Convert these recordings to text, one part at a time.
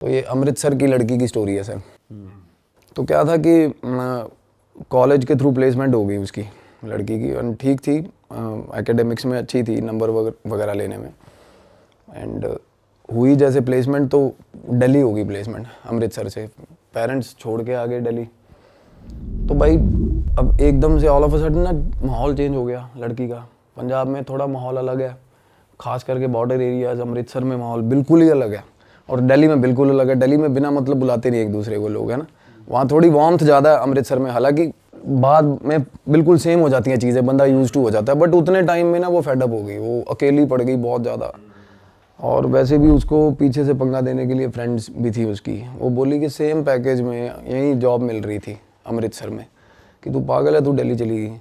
तो ये अमृतसर की लड़की की स्टोरी है सर। तो क्या था कि कॉलेज के थ्रू प्लेसमेंट हो गई उसकी लड़की की, और ठीक थी, एकेडमिक्स में अच्छी थी, नंबर वगैरह लेने में। एंड हुई जैसे प्लेसमेंट, तो दिल्ली हो गई प्लेसमेंट अमृतसर से। पेरेंट्स छोड़ के आ गए दिल्ली। तो भाई अब एकदम से ऑल ऑफ अ सडन ना माहौल चेंज हो गया लड़की का। पंजाब में थोड़ा माहौल अलग है, खास करके बॉर्डर एरियाज। अमृतसर में माहौल बिल्कुल ही अलग है, और दिल्ली में बिल्कुल अलग है। दिल्ली में बिना मतलब बुलाते नहीं एक दूसरे को लोग, है ना। वहाँ थोड़ी वार्मथ ज़्यादा है अमृतसर में, हालांकि बाद में बिल्कुल सेम हो जाती हैं चीज़ें, बंदा यूज टू हो जाता है। बट उतने टाइम में ना वो फेडअप हो गई, वो अकेली पड़ गई बहुत ज़्यादा। और वैसे भी उसको पीछे से पंगा देने के लिए फ्रेंड्स भी थी उसकी। वो बोली कि सेम पैकेज में यहीं जॉब मिल रही थी अमृतसर में, कि तू पागल है, तू दिल्ली चली गई।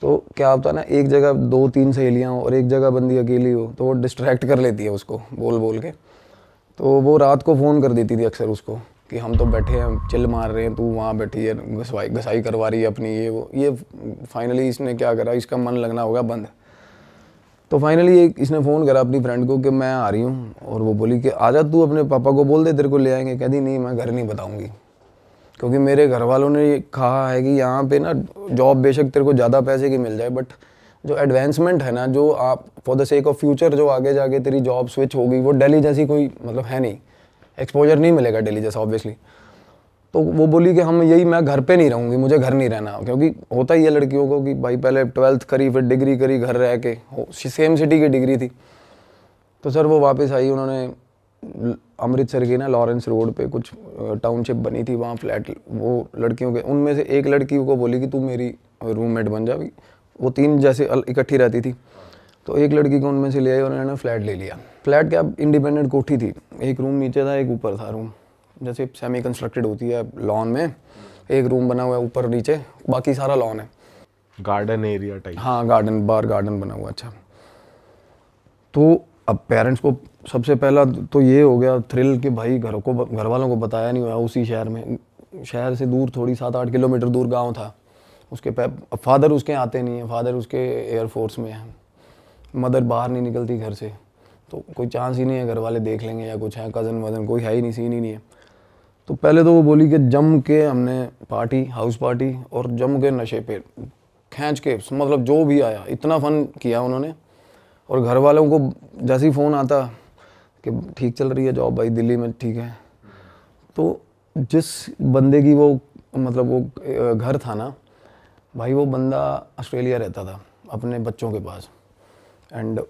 तो क्या होता है ना, एक जगह 2-3 सहेलियाँ हो और एक जगह बंदी अकेली हो, तो वो डिस्ट्रैक्ट कर लेती है उसको बोल बोल के। तो वो रात को फ़ोन कर देती थी अक्सर उसको कि हम तो बैठे हैं, चिल मार रहे हैं, तू वहाँ बैठी है, घसाई करवा रही है अपनी, ये वो। ये फाइनली इसने क्या करा, इसका मन लगना होगा बंद। तो फाइनली इसने फ़ोन करा अपनी फ्रेंड को कि मैं आ रही हूँ, और वो बोली कि आजा, तू अपने पापा को बोल दे, तेरे को ले आएंगे। कहती नहीं, मैं घर नहीं बताऊँगी, क्योंकि मेरे घर वालों ने ये कहा है कि यहाँ पे ना जॉब बेशक तेरे को ज़्यादा पैसे की मिल जाए, बट जो एडवांसमेंट है ना, जो आप for the sake of future जो आगे जाके तेरी जॉब स्विच होगी, वो दिल्ली जैसी कोई मतलब है नहीं, एक्सपोजर नहीं मिलेगा दिल्ली जैसा ऑब्वियसली। तो वो बोली कि हम यही, मैं घर पे नहीं रहूँगी, मुझे घर नहीं रहना। क्योंकि होता ही है लड़कियों को कि भाई पहले 12th करी, फिर डिग्री करी घर रह के, सेम सिटी की डिग्री थी। तो सर वो वापस आई, उन्होंने अमृतसर की ना लॉरेंस रोड पे कुछ टाउनशिप बनी थी, वहाँ फ्लैट वो लड़कियों के, उनमें से एक लड़की को बोली कि तू मेरी रूममेट बन जा। वो 3 जैसे इकट्ठी रहती थी, तो एक लड़की को उनमें से ले आई और उन्होंने फ्लैट ले लिया। फ्लैट क्या, इंडिपेंडेंट कोठी थी, एक रूम नीचे था, एक ऊपर था रूम, जैसे सेमी कंस्ट्रक्टेड होती है लॉन में। एक रूम बना हुआ है ऊपर नीचे, बाकी सारा लॉन है, गार्डन एरिया टाइप। हाँ गार्डन, बार गार्डन बना हुआ। अच्छा, तो अब पेरेंट्स को सबसे पहला तो ये हो गया थ्रिल कि भाई घर वालों को बताया नहीं हुआ। उसी शहर में, शहर से दूर थोड़ी 7-8 किलोमीटर दूर गांव था उसके। फादर उसके आते नहीं है, फादर उसके एयरफोर्स में है, मदर बाहर नहीं निकलती घर से, तो कोई चांस ही नहीं है घर वाले देख लेंगे या कुछ है, कज़न वज़न कोई है ही नहीं, सीन ही नहीं है। तो पहले तो वो बोली कि जम के हमने पार्टी, हाउस पार्टी, और जम के नशे पे खींच के, मतलब जो भी आया इतना फ़न किया उन्होंने। और घर वालों को जैसे ही फ़ोन आता कि ठीक चल रही है जॉब भाई दिल्ली में, ठीक है। तो जिस बंदे की वो मतलब वो घर था ना भाई, वो बंदा ऑस्ट्रेलिया रहता था अपने बच्चों के पास। एंड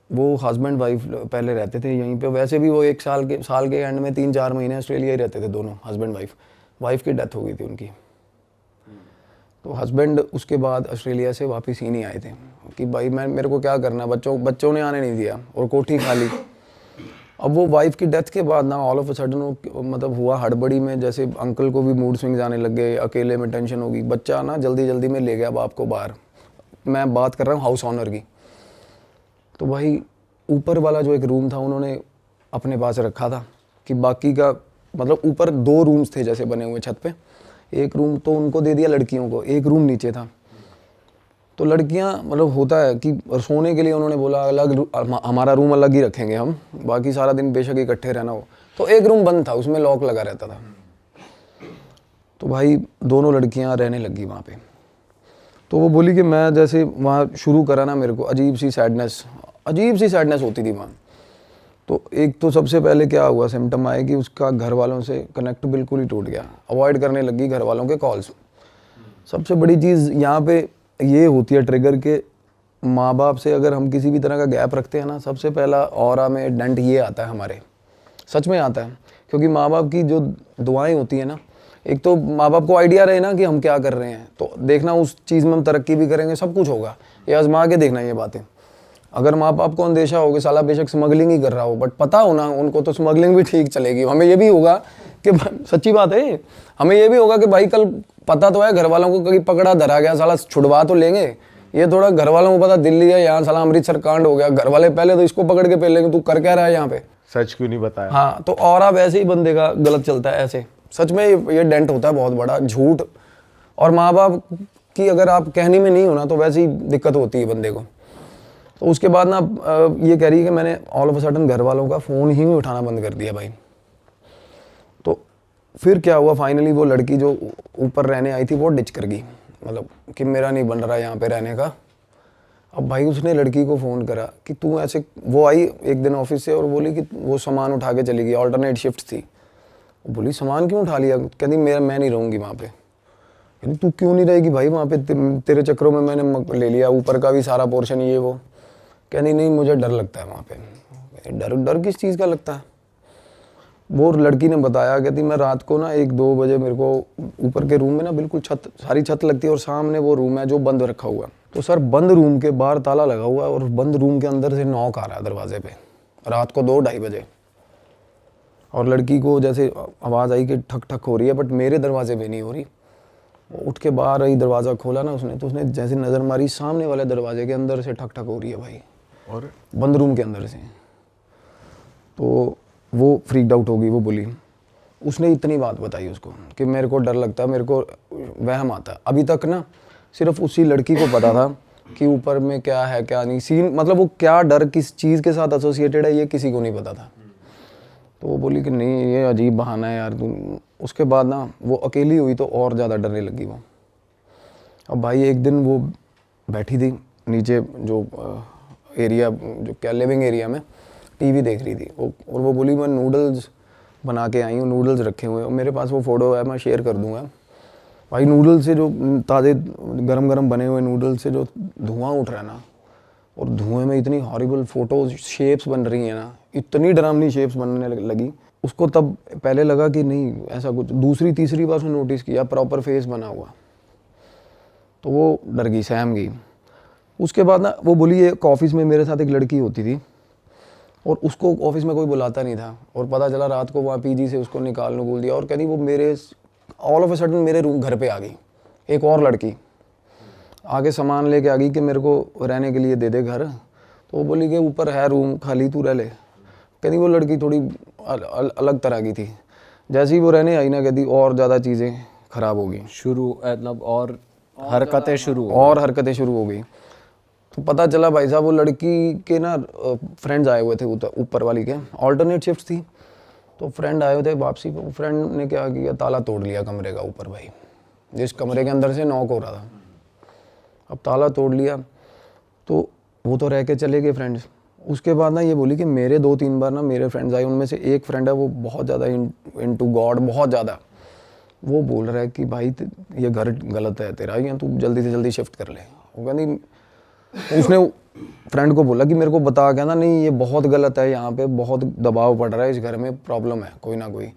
वो हस्बैंड वाइफ पहले रहते थे यहीं पे। वैसे भी वो एक साल के एंड में 3-4 महीने ऑस्ट्रेलिया ही रहते थे दोनों, हस्बैंड वाइफ। वाइफ की डेथ हो गई थी उनकी, तो हस्बैंड उसके बाद ऑस्ट्रेलिया से वापस ही नहीं आए थे कि भाई मेरे को क्या करना, बच्चों ने आने नहीं दिया और कोठी खाली। अब वो वाइफ की डेथ के बाद ना ऑल ऑफ अ सडन वो मतलब हुआ हड़बड़ी में, जैसे अंकल को भी मूड स्विंग्स आने लग गए, अकेले में टेंशन होगी। बच्चा ना जल्दी में ले गया बाप को बाहर। मैं बात कर रहा हूँ हाउस ऑनर की। तो भाई ऊपर वाला जो एक रूम था उन्होंने अपने पास रखा था, कि बाकी का मतलब ऊपर 2 रूम्स थे जैसे बने हुए छत पे। एक रूम तो उनको दे दिया लड़कियों को, एक रूम नीचे था। तो लड़कियां मतलब होता है कि सोने के लिए उन्होंने बोला अलग, हमारा रूम अलग ही रखेंगे हम, बाकी सारा दिन बेशक इकट्ठे रहना हो। तो एक रूम बंद था, उसमें लॉक लगा रहता था। तो भाई दोनों लड़कियां रहने लगी वहाँ पे। तो वो बोली कि मैं जैसे वहाँ शुरू करा ना, मेरे को अजीब सी सैडनेस होती थी वहाँ। तो एक तो सबसे पहले क्या हुआ, सिम्टम आए कि उसका घर वालों से कनेक्ट बिल्कुल ही टूट गया, अवॉइड करने लगी घर वालों के कॉल्स। सबसे बड़ी चीज़ यहाँ पे ये होती है ट्रिगर के, माँ बाप से अगर हम किसी भी तरह का गैप रखते हैं ना, सबसे पहला ऑरा में डेंट ये आता है हमारे, सच में आता है। क्योंकि माँ बाप की जो दुआएं होती है ना, एक तो माँ बाप को आइडिया रहे ना कि हम क्या कर रहे हैं, तो देखना उस चीज़ में हम तरक्की भी करेंगे, सब कुछ होगा। ये आजमा के देखना ये बातें। अगर माँ बाप को अंदेशा हो कि साला बेशक स्मगलिंग ही कर रहा हो, बट पता हो ना उनको, तो स्मगलिंग भी ठीक चलेगी। हमें ये भी होगा कि सच्ची बात है, हमें ये भी होगा कि भाई कल पता तो है घर वालों को, कहीं पकड़ा धरा गया साला छुड़वा तो लेंगे। ये थोड़ा घर वालों को पता दिल्ली है, यहाँ साला अमृतसर कांड हो गया, घर वाले पहले तो इसको पकड़ के पहले लेंगे, तू कर क्या रहा है यहाँ पे, सच क्यों नहीं बताया। हाँ, तो और आप ऐसे ही बंदे का गलत चलता है ऐसे। सच में ये डेंट होता है बहुत बड़ा, झूठ। और माँ बाप की अगर आप कहने में नहीं होना तो वैसे ही दिक्कत होती है बंदे को। तो उसके बाद ना ये कह रही है कि मैंने ऑल ऑफ अ सडन घर वालों का फ़ोन ही उठाना बंद कर दिया भाई। फिर क्या हुआ, फाइनली वो लड़की जो ऊपर रहने आई थी वो डिच कर गई, मतलब कि मेरा नहीं बन रहा यहाँ पे रहने का। अब भाई उसने लड़की को फ़ोन करा कि तू ऐसे, वो आई एक दिन ऑफिस से और बोली कि वो सामान उठा के चली गई, ऑल्टरनेट शिफ्ट थी। वो बोली सामान क्यों उठा लिया, कहती मैं नहीं रहूँगी वहाँ पे। कहती तू क्यों नहीं रहेगी भाई वहाँ पे, तेरे चक्करों में मैंने ले लिया ऊपर का भी सारा पोर्शन ये वो। कहती नहीं मुझे डर लगता है वहाँ पे। डर डर किस चीज़ का लगता है। वो लड़की ने बताया, कहती मैं रात को ना 1-2 बजे मेरे को ऊपर के रूम में ना बिल्कुल सारी छत लगती है और सामने वो रूम है जो बंद रखा हुआ है। तो सर बंद रूम के बाहर ताला लगा हुआ है और बंद रूम के अंदर से नॉक आ रहा है दरवाजे पे, रात को 2-2:30 बजे। और लड़की को जैसे आवाज़ आई कि ठक ठक हो रही है, बट मेरे दरवाजे पे नहीं हो रही। वो उठ के बाहर आई, दरवाज़ा खोला ना उसने, तो उसने जैसे नज़र मारी, सामने वाले दरवाजे के अंदर से ठक ठक हो रही है भाई, और बंद रूम के अंदर से। तो वो फ्रीक्ड आउट हो गई। वो बोली, उसने इतनी बात बताई उसको कि मेरे को डर लगता है, मेरे को वहम आता है। अभी तक ना सिर्फ उसी लड़की को पता था कि ऊपर में क्या है क्या नहीं, सीन मतलब वो क्या डर किस चीज़ के साथ एसोसिएटेड है ये किसी को नहीं पता था। तो वो बोली कि नहीं ये अजीब बहाना है यार तुम। उसके बाद ना वो अकेली हुई तो और ज़्यादा डरने लगी वो। अब भाई एक दिन वो बैठी थी नीचे जो एरिया जो क्या लिविंग एरिया में टीवी देख रही थी और वो बोली मैं नूडल्स बना के आई हूँ, नूडल्स रखे हुए हैं और मेरे पास वो फ़ोटो है, मैं शेयर कर दूँगा। भाई नूडल्स से जो ताज़े गरम गरम बने हुए नूडल्स से जो धुआं उठ रहा है ना, और धुएं में इतनी हॉरिबल फोटोज शेप्स बन रही हैं ना, इतनी डरावनी शेप्स बनने लगी उसको। तब पहले लगा कि नहीं ऐसा कुछ, दूसरी तीसरी बार उसने नोटिस किया प्रॉपर फेस बना हुआ, तो वो डर गई, सहम गई। उसके बाद ना वो बोली एक ऑफिस में मेरे साथ एक लड़की होती थी और उसको ऑफिस में कोई बुलाता नहीं था और पता चला रात को वहाँ पीजी से उसको निकाल दिया और कहती वो मेरे ऑल ऑफ ए सडन मेरे रूम घर पे आ गई। एक और लड़की आगे सामान लेके आ गई कि मेरे को रहने के लिए दे दे घर। तो वो बोली कि ऊपर है रूम खाली, तू रह ले। कहती वो लड़की थोड़ी अलग तरह की थी। जैसे ही वो रहने आई ना, कहती और ज़्यादा चीज़ें ख़राब हो गई, शुरू मतलब और हरकतें शुरू हो गई। तो पता चला भाई साहब वो लड़की के ना फ्रेंड्स आए हुए थे ऊपर वाली के, ऑल्टरनेट शिफ्ट थी। तो फ्रेंड आए हुए थे वापसी पे, फ्रेंड ने क्या किया, ताला तोड़ लिया कमरे का ऊपर भाई, जिस कमरे के अंदर से नॉक हो रहा था। अब ताला तोड़ लिया तो वो तो रह के चले गए फ्रेंड्स। उसके बाद ना ये बोली कि मेरे 2-3 बार ना मेरे फ्रेंड्स आए, उनमें से एक फ्रेंड है वो बहुत ज़्यादा इनटू गॉड, बहुत ज़्यादा। वो बोल रहा है कि भाई ये घर गलत है तेरा, या तू जल्दी से जल्दी शिफ्ट कर ले। वो कहनी, उसने फ्रेंड को बोला कि मेरे को बता के ना, नहीं ये बहुत गलत है, यहाँ पे बहुत दबाव पड़ रहा है, इस घर में प्रॉब्लम है कोई ना कोई।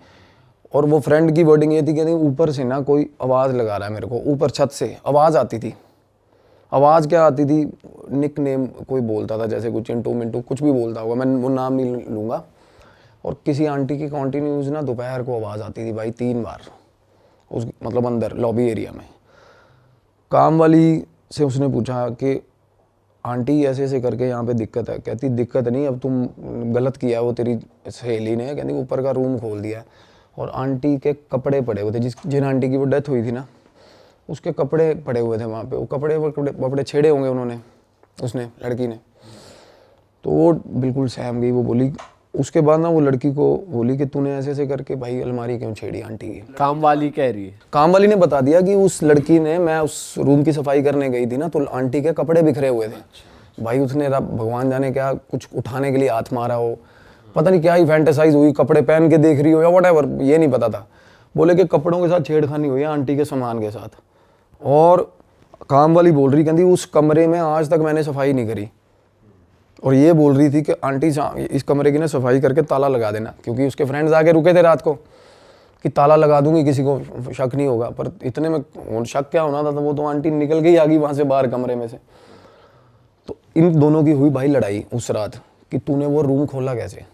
और वो फ्रेंड की वर्डिंग ये थी कि नहीं ऊपर से ना कोई आवाज़ लगा रहा है मेरे को, ऊपर छत से आवाज़ आती थी। आवाज़ क्या आती थी, निक नेम कोई बोलता था, जैसे कुछ चिंटू मिंटू कुछ भी बोलता होगा, मैं वो नाम नहीं लूँगा। और किसी आंटी की कॉन्टीन्यूस ना दोपहर को आवाज़ आती थी भाई 3 बार, उस मतलब अंदर लॉबी एरिया में। काम वाली से उसने पूछा कि आंटी ऐसे ऐसे करके यहाँ पे दिक्कत है। कहती दिक्कत नहीं, अब तुम गलत किया, वो तेरी सहेली ने कहती ऊपर का रूम खोल दिया है और आंटी के कपड़े पड़े हुए थे, जिन आंटी की वो डेथ हुई थी ना, उसके कपड़े पड़े हुए थे वहाँ पे। वो कपड़े छेड़े होंगे उन्होंने, उसने लड़की ने। तो वो बिल्कुल सहम गई। वो बोली, उसके बाद ना वो लड़की को बोली कि तूने ऐसे ऐसे करके भाई अलमारी क्यों छेड़ी आंटी की। काम वाली कह रही है, काम वाली ने बता दिया कि उस लड़की ने, मैं उस रूम की सफाई करने गई थी ना, तो आंटी के कपड़े बिखरे हुए थे भाई। उसने भगवान जाने क्या कुछ उठाने के लिए हाथ मारा हो, पता नहीं क्या ही फैंटेसाइज हुई, कपड़े पहन के देख रही हो या व्हाटएवर, ये नहीं पता था। बोले कि कपड़ों के साथ छेड़खानी हुई है आंटी के सामान के साथ। और काम वाली बोल रही, कहती उस कमरे में आज तक मैंने सफाई नहीं करी। और ये बोल रही थी कि आंटी इस कमरे की ना सफाई करके ताला लगा देना, क्योंकि उसके फ्रेंड्स आके रुके थे रात को कि ताला लगा दूंगी, किसी को शक नहीं होगा। पर इतने में शक क्या होना था, तो वो तो आंटी निकल गई आ गई वहाँ से बाहर कमरे में से। तो इन दोनों की हुई भाई लड़ाई उस रात कि तूने वो रूम खोला कैसे।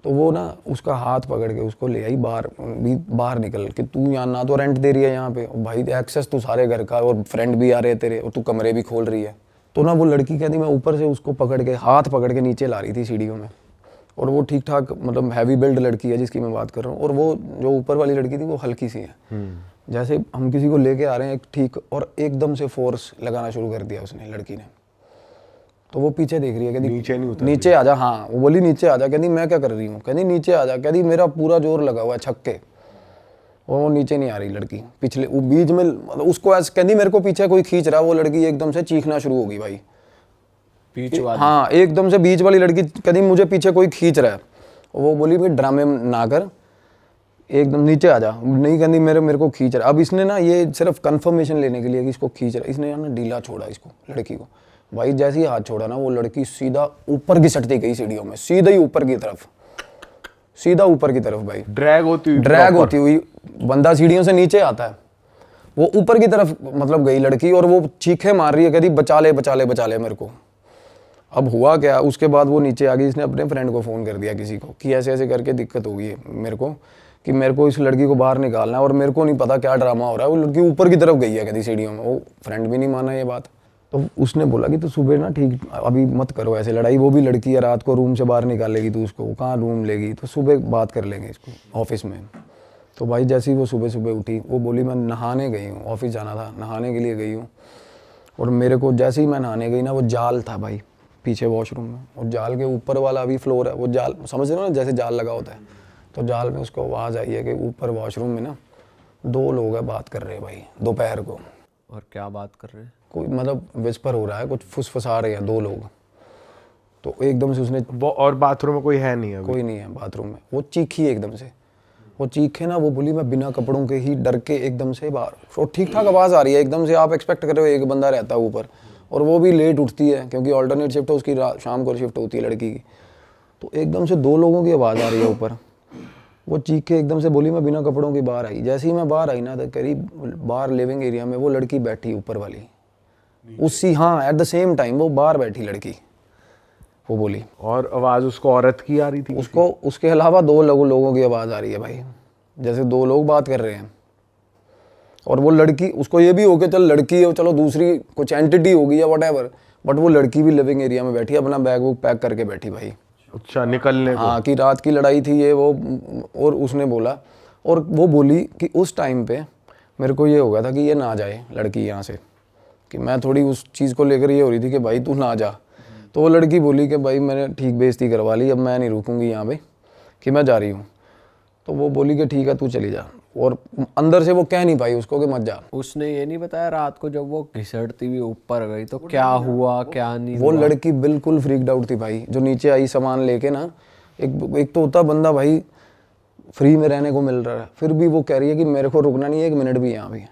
तो वो ना उसका हाथ पकड़ के उसको ले आई बाहर निकल कि तू यहाँ ना तो रेंट दे रही है यहाँ पे, और भाई एक्सेस तू सारे घर का, और फ्रेंड भी आ रहे तेरे, और तू कमरे भी खोल रही है। तो ना वो लड़की कहती मैं ऊपर से उसको पकड़ के हाथ पकड़ के नीचे ला रही थी सीढ़ियों में। और वो ठीक ठाक मतलब हैवी बिल्ड लड़की है जिसकी मैं बात कर रहा हूँ, और वो जो ऊपर वाली लड़की थी वो हल्की सी है। जैसे हम किसी को लेके आ रहे हैं ठीक, और एकदम से फोर्स लगाना शुरू कर दिया उसने लड़की ने। तो वो पीछे देख रही है, कहती नीचे आ जा। हाँ वो बोली नीचे आ जा। कहती मैं क्या कर रही हूँ, कहती नीचे आ जा। कहती मेरा पूरा जोर लगा हुआ है छक्के, और वो नीचे नहीं आ रही लड़की, पिछले वो बीच में, मतलब उसको ऐसे कहती मेरे को पीछे कोई खींच रहा है, वो लड़की एकदम से चीखना शुरू होगी भाई। बीच वाली। हाँ, एकदम से बीच वाली लड़की कहती मुझे पीछे कोई खींच रहा है। वो बोली भाई ड्रामे ना कर, एकदम नीचे आ जा। नहीं कहती मेरे को खींच रहा है। अब इसने ना ये सिर्फ कंफर्मेशन लेने के लिए कि इसको खींच रहा है, इसने ना ढीला छोड़ा इसको, लड़की को। भाई जैसे ही हाथ छोड़ा ना, वो लड़की सीधा ऊपर घिसटती गई सीढ़ियों में, सीधा ही ऊपर की तरफ, सीधा ऊपर की तरफ भाई। ड्रैग होती हुई बंदा सीढ़ियों से नीचे आता है, वो ऊपर की तरफ मतलब गई लड़की, और वो चीखे मार रही है, कहती बचा ले बचा ले बचा ले मेरे को। अब हुआ क्या, उसके बाद वो नीचे आ गई, इसने अपने फ्रेंड को फ़ोन कर दिया किसी को कि ऐसे ऐसे करके दिक्कत हो गई है मेरे को, कि मेरे को इस लड़की को बाहर निकालना है और मेरे को नहीं पता क्या ड्रामा हो रहा है। वो लड़की ऊपर की तरफ गई है कहती सीढ़ियों में। वो फ्रेंड भी नहीं माना ये बात। तो उसने बोला कि तो सुबह ना ठीक अभी मत करो ऐसे लड़ाई, वो भी लड़की है, रात को रूम से बाहर निकालेगी तो उसको कहाँ रूम लेगी, तो सुबह बात कर लेंगे इसको ऑफिस में। तो भाई जैसे ही वो सुबह सुबह उठी, वो बोली मैं नहाने गई हूँ, ऑफिस जाना था, नहाने के लिए गई हूँ। और मेरे को जैसे ही मैं नहाने गई ना, वो जाल था भाई पीछे वॉशरूम में, और जाल के ऊपर वाला अभी फ्लोर है, वो जाल समझ रहे हो ना, जैसे जाल लगा होता है, तो जाल में उसको आवाज़ आई है कि ऊपर वॉशरूम में ना 2 लोग हैं बात कर रहे हैं भाई दोपहर को। और क्या बात कर रहे हैं? कोई मतलब विस्पर हो रहा है, कुछ फुसफुसा रहे हैं 2 लोग। तो एकदम से उसने, और बाथरूम में कोई है नहीं अभी? कोई नहीं है बाथरूम में। वो चीखी एकदम से, वो चीखे ना, वो बोली मैं बिना कपड़ों के ही डर के एकदम से बाहर, और ठीक ठाक आवाज़ आ रही है एकदम से। आप एक्सपेक्ट कर रहे हो एक बंदा रहता है ऊपर, और वो भी लेट उठती है क्योंकि ऑल्टरनेट शिफ्ट है उसकी, शाम को शिफ्ट होती है लड़की की। तो एकदम से 2 लोगों की आवाज़ आ रही है ऊपर। वो चीखे एकदम से बोली मैं बिना कपड़ों की बाहर आई। जैसे ही मैं बाहर आई ना, तो करीब बाहर लिविंग एरिया में वो लड़की बैठी ऊपर वाली उसी, हाँ एट द सेम टाइम वो बाहर बैठी लड़की, वो बोली। और आवाज़ उसको औरत की आ रही थी? उसको उसके अलावा 2 लोगों की आवाज़ आ रही है भाई, जैसे 2 लोग बात कर रहे हैं। और वो लड़की, उसको ये भी हो गया चल लड़की है, चलो दूसरी कुछ एंटिटी होगी या व्हाटएवर, बट वो लड़की भी लिविंग एरिया में बैठी, अपना बैग वूग पैक करके बैठी भाई। अच्छा, निकलने को? हाँ, कि रात की लड़ाई थी ये वो। और उसने बोला, और वो बोली कि उस टाइम पे मेरे को ये हो गया था कि ये ना जाए लड़की यहाँ से, कि मैं थोड़ी उस चीज़ को लेकर ये हो रही थी कि भाई तू ना जा। तो वो लड़की बोली कि भाई मैंने ठीक बेइज्जती करवा ली, अब मैं नहीं रुकूंगी यहाँ पे, कि मैं जा रही हूँ। तो वो बोली कि ठीक है तू चली जा, और अंदर से वो कह नहीं पाई उसको कि मत जा। उसने ये नहीं बताया रात को जब वो घिसटती हुई ऊपर गई तो क्या हुआ क्या नहीं वो हुआ? लड़की बिल्कुल फ्रीक्ड आउट थी भाई, जो नीचे आई सामान लेके ना। एक तो होता बंदा भाई फ्री में रहने को मिल रहा है, फिर भी वो कह रही है कि मेरे को रुकना नहीं है 1 मिनट भी यहाँ भी।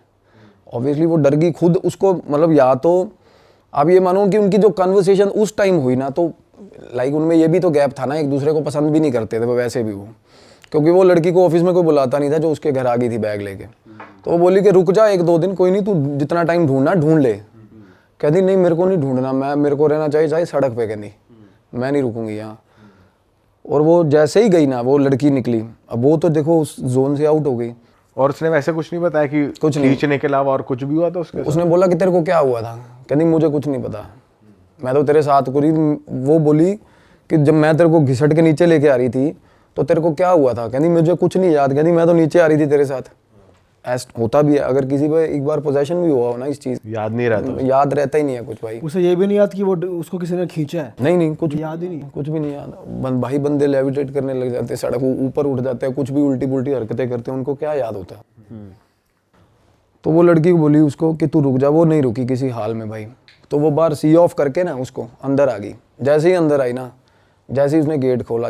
ऑब्वियसली वो डर गई खुद उसको, मतलब या तो आप ये मानो कि उनकी जो कन्वर्सेशन उस टाइम हुई ना, तो लाइक उनमें ये भी तो गैप था ना, एक दूसरे को पसंद भी नहीं करते थे वो वैसे भी वो, क्योंकि वो लड़की को ऑफिस में कोई बुलाता नहीं था जो उसके घर आ गई थी बैग लेके। तो वो बोली कि रुक जा 1-2 दिन, कोई नहीं तू जितना टाइम ढूंढना ढूंढ ले। कहती नहीं मेरे को नहीं ढूंढना, मेरे को रहना चाहिए चाहे सड़क पे, कहती मैं नहीं रुकूंगी यहाँ। और वो जैसे ही गई ना, वो लड़की निकली, अब वो तो देखो उस जोन से आउट हो गई। और उसने वैसे कुछ नहीं बताया कि कुछ नहीं। खींचने के अलावा और कुछ भी हुआ था उसके साथ? उसने बोला कि तेरे को क्या हुआ था, कहती मुझे कुछ नहीं पता, मैं तो तेरे साथ पूरी। वो बोली कि जब मैं तेरे को घिसट के नीचे लेके आ रही थी तो तेरे को क्या हुआ था, कहती मुझे कुछ नहीं याद, कहती मैं तो नीचे आ रही थी तेरे साथ। ऐसा होता भी है, अगर किसी पे एक बार पोजेशन भी हुआ हो ना इस चीज़, याद नहीं रहता? याद रहता ही नहीं है कुछ भाई। उसे ये भी नहीं याद कि वो उसको किसी ने खींचा है? नहीं कुछ याद ही नहीं। कुछ भी नहीं याद। भाई बंदे लेविटेट करने लग जाते हैं, सड़क ऊपर उठ जाते हैं, कुछ भी उल्टी पुल्टी हरकतें करते हैं, उनको क्या याद होता है। तो वो लड़की को बोली उसको कि तू रुक जा, वो नहीं रुकी किसी हाल में भाई। तो वो बाहर सी ऑफ करके ना उसको अंदर आ गई। जैसे ही अंदर आई ना, जैसे ही उसने गेट खोला,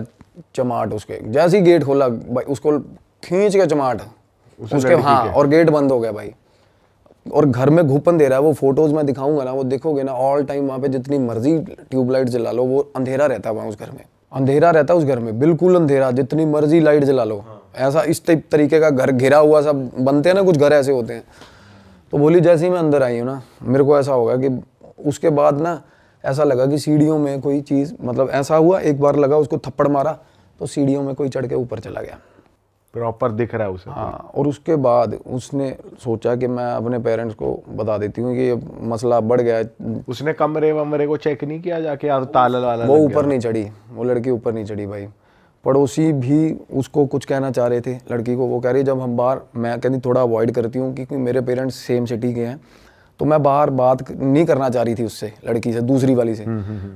चमाट उसके, जैसे ही गेट खोला भाई उसको खींच के चमाट उसके, हाँ, और गेट बंद हो गया भाई। और घर में घुपन दे रहा है। वो फोटोज में दिखाऊंगा ना, वो देखोगे ना, ऑल टाइम वहाँ पे जितनी मर्जी ट्यूबलाइट जला लो, वो अंधेरा रहता है वहाँ उस घर में, अंधेरा रहता है उस घर में, बिल्कुल अंधेरा, जितनी मर्जी लाइट जला लो। ऐसा इस तरीके का घर घिरा हुआ सब बनते हैं ना, कुछ घर ऐसे होते हैं। तो बोली जैसे ही मैं अंदर आई हूँ ना, मेरे को ऐसा होगा कि उसके बाद ना ऐसा लगा कि सीढ़ियों में कोई चीज़, मतलब ऐसा हुआ, एक बार लगा उसको थप्पड़ मारा तो सीढ़ियों में कोई चढ़ के ऊपर चला गया, प्रॉपर दिख रहा है उसे? हाँ। और उसके बाद उसने सोचा कि मैं अपने पेरेंट्स को बता देती हूँ कि ये मसला बढ़ गया है। उसने कमरे वमरे को चेक नहीं किया जाके, या ताला वाला? वो ऊपर नहीं चढ़ी, वो लड़की ऊपर नहीं चढ़ी भाई। पड़ोसी भी उसको कुछ कहना चाह रहे थे लड़की को। वो कह रही जब हम बाहर, मैं कहती थोड़ा अवॉइड करती हूँ क्योंकि मेरे पेरेंट्स सेम सिटी के हैं, तो मैं बाहर बात नहीं करना चाह रही थी उससे, लड़की से, दूसरी वाली से।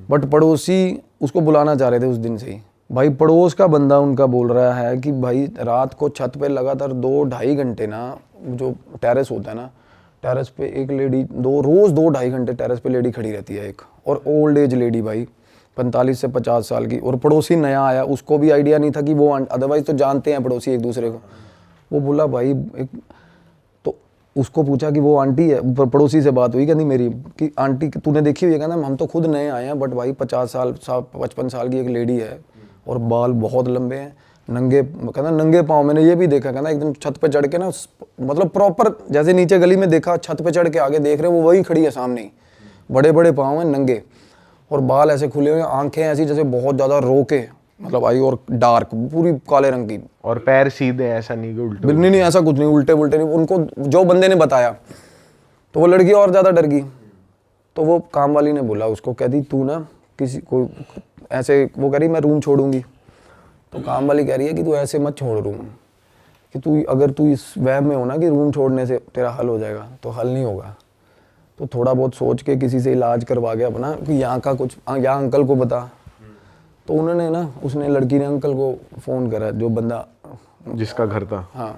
बट पड़ोसी उसको बुलाना चाह रहे थे उस दिन से ही, भाई पड़ोस का बंदा उनका बोल रहा है कि भाई रात को छत पे लगातार 2-2.5 घंटे ना, जो टेरेस होता है ना, टेरेस पे एक लेडी रोज 2-2.5 घंटे टेरेस पे लेडी खड़ी रहती है एक, और ओल्ड एज लेडी भाई 45 से 50 साल की, और पड़ोसी नया आया, उसको भी आइडिया नहीं था कि वो, अदरवाइज तो जानते हैं पड़ोसी एक दूसरे को। वो बोला भाई तो उसको पूछा कि वो आंटी है, पड़ोसी से बात हुई, कहती मेरी कि आंटी तूने देखी हुई है? कहना हम तो खुद नए आए हैं, बट भाई 50 साल की एक लेडी है और बाल बहुत लंबे हैं, नंगे, कहना नंगे पाँव, मैंने ये भी देखा, कहना एकदम छत पे चढ़ के ना, मतलब प्रॉपर जैसे नीचे गली में देखा, छत पे चढ़ के आगे देख रहे हैं वो वही खड़ी है सामने ही, बड़े बड़े पाँव हैं नंगे, और बाल ऐसे खुले हुए, आंखें ऐसी जैसे बहुत ज़्यादा रोके, मतलब आई, और डार्क पूरी काले रंग की, और पैर सीधे, ऐसा नहीं कि उल्टे? नहीं नहीं ऐसा कुछ नहीं, उल्टे उल्टे नहीं। उनको जो बंदे ने बताया तो वो लड़की और ज़्यादा डर गई, तो वो काम वाली ने बोला उसको, कह दी तू ना किसी को ऐसे, वो कह रही मैं रूम छोड़ूंगी, तो काम वाली कह रही है कि तू ऐसे मत छोड़ रूम, कि तू अगर तू इस वहम में हो ना कि रूम छोड़ने से तेरा हल हो जाएगा, तो हल नहीं होगा, तो थोड़ा बहुत सोच के किसी से इलाज करवा के अपना, कि यहाँ का कुछ, यहाँ अंकल को बता। तो उन्होंने ना, उसने लड़की ने अंकल को फ़ोन करा, जो बंदा जिसका घर था। हाँ,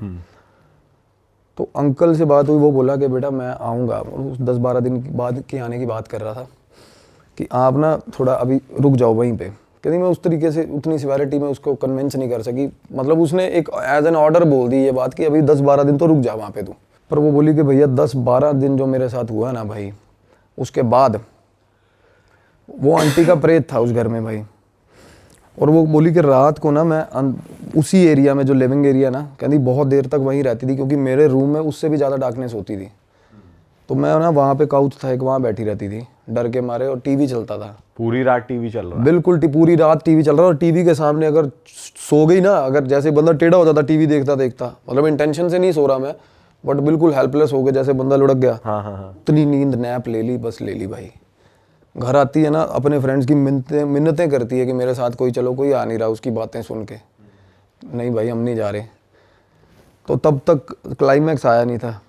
तो अंकल से बात हुई, वो बोला कि बेटा मैं आऊँगा, उस 10-12 दिन के बाद के आने की बात कर रहा था, कि आप ना थोड़ा अभी रुक जाओ वहीं पे। कहती मैं उस तरीके से उतनी सिवेरिटी में उसको कन्विंस नहीं कर सकी, मतलब उसने एक एज एन ऑर्डर बोल दी ये बात कि अभी 10-12 दिन तो रुक जा वहाँ पे तू। पर वो बोली कि भैया 10-12 दिन जो मेरे साथ हुआ ना भाई, उसके बाद वो आंटी का प्रेत था उस घर में भाई, और वो बोली कि रात को ना मैं उसी एरिया में, जो लिविंग एरिया ना, कहती बहुत देर तक वहीं रहती थी, क्योंकि मेरे रूम में उससे भी ज़्यादा डार्कनेस होती थी, तो मैं ना वहाँ पे काउच था एक, वहाँ बैठी रहती थी डर के मारे, और टीवी चलता था पूरी रात, टीवी चल रहा है? बिल्कुल पूरी रात टीवी चल रहा है, और टीवी के सामने अगर सो गई ना, अगर जैसे बंदा टेढ़ा हो जाता टीवी देखता देखता, मतलब इंटेंशन से नहीं सो रहा मैं, बट बिल्कुल हेल्पलेस हो गया, जैसे बंदा लुढ़क गया, हाँ। इतनी नींद नैप ले ली, बस ले ली भाई। घर आती है ना, अपने फ्रेंड्स की मिन्नतें करती है कि मेरे साथ कोई चलो, कोई आ नहीं रहा, उसकी बातें सुन के, नहीं भाई हम नहीं जा रहे। तो तब तक क्लाइमैक्स आया नहीं था।